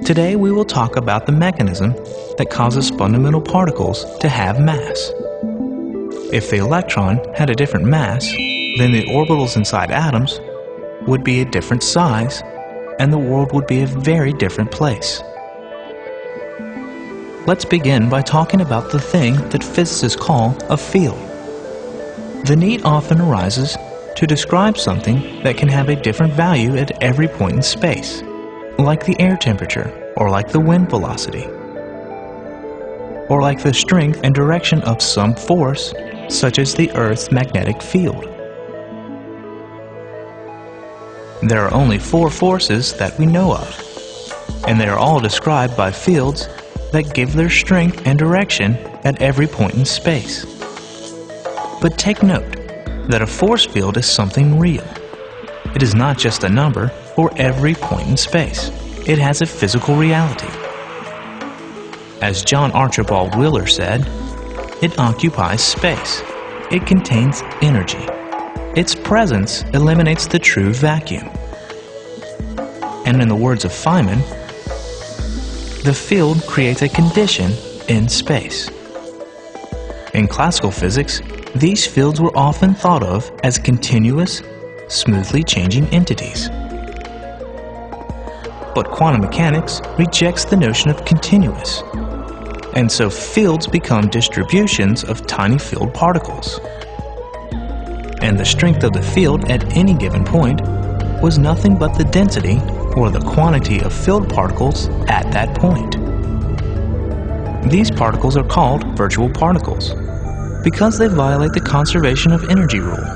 Today we will talk about the mechanism that causes fundamental particles to have mass. If the electron had a different mass, then the orbitals inside atoms would be a different size, and the world would be a very different place. Let's begin by talking about the thing that physicists call a field. The need often arises to describe something that can have a different value at every point in space, like the air temperature, or like the wind velocity, or like the strength and direction of some force, such as the Earth's magnetic field. There are only 4 forces that we know of, and they are all described by fields that give their strength and direction at every point in space. But take note that a force field is something real. It is not just a number for every point in space. It has a physical reality. As John Archibald Wheeler said, it occupies space. It contains energy. Its presence eliminates the true vacuum. And in the words of Feynman, the field creates a condition in space. In classical physics, these fields were often thought of as continuous, smoothly changing entities. But quantum mechanics rejects the notion of continuous, and so fields become distributions of tiny field particles. And the strength of the field at any given point was nothing but the density or the quantity of field particles at that point. These particles are called virtual particles because they violate the conservation of energy rule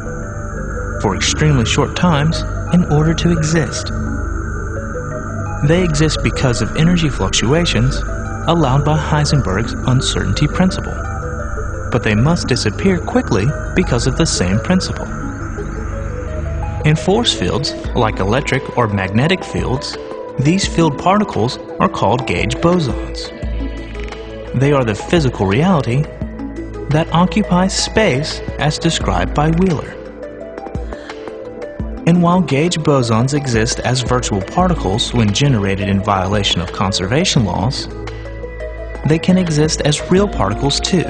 for extremely short times in order to exist. They exist because of energy fluctuations allowed by Heisenberg's uncertainty principle, but they must disappear quickly because of the same principle. In force fields, like electric or magnetic fields, these field particles are called gauge bosons. They are the physical reality that occupies space as described by Wheeler. And while gauge bosons exist as virtual particles when generated in violation of conservation laws, they can exist as real particles too,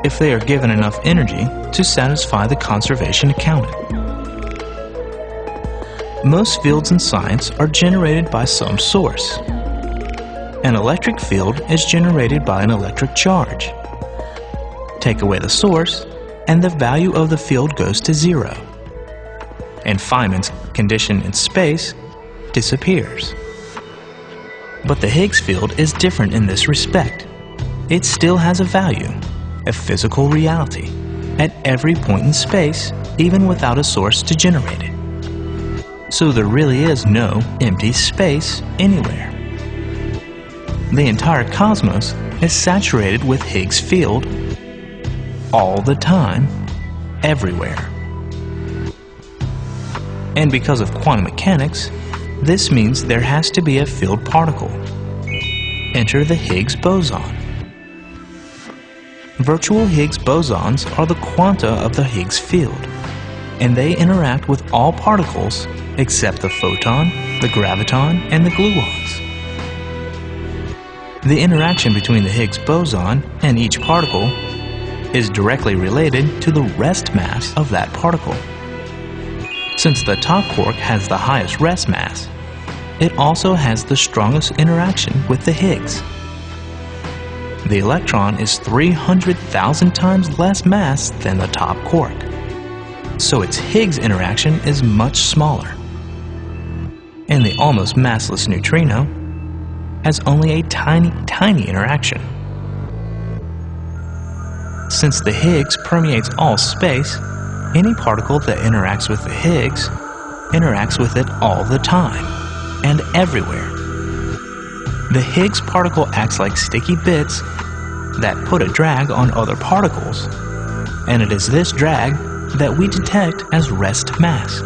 if they are given enough energy to satisfy the conservation accounting. Most fields in science are generated by some source. An electric field is generated by an electric charge. Take away the source, and the value of the field goes to 0. And Feynman's condition in space disappears. But the Higgs field is different in this respect. It still has a value, a physical reality, at every point in space, even without a source to generate it. So there really is no empty space anywhere. The entire cosmos is saturated with Higgs field all the time, everywhere. And because of quantum mechanics, this means there has to be a field particle. Enter the Higgs boson. Virtual Higgs bosons are the quanta of the Higgs field, and they interact with all particles except the photon, the graviton, and the gluons. The interaction between the Higgs boson and each particle is directly related to the rest mass of that particle. Since the top quark has the highest rest mass, it also has the strongest interaction with the Higgs. The electron is 300,000 times less mass than the top quark, so its Higgs interaction is much smaller. And the almost massless neutrino has only a tiny interaction. Since the Higgs permeates all space, any particle that interacts with the Higgs interacts with it all the time and everywhere. The Higgs particle acts like sticky bits that put a drag on other particles, and it is this drag that we detect as rest mass.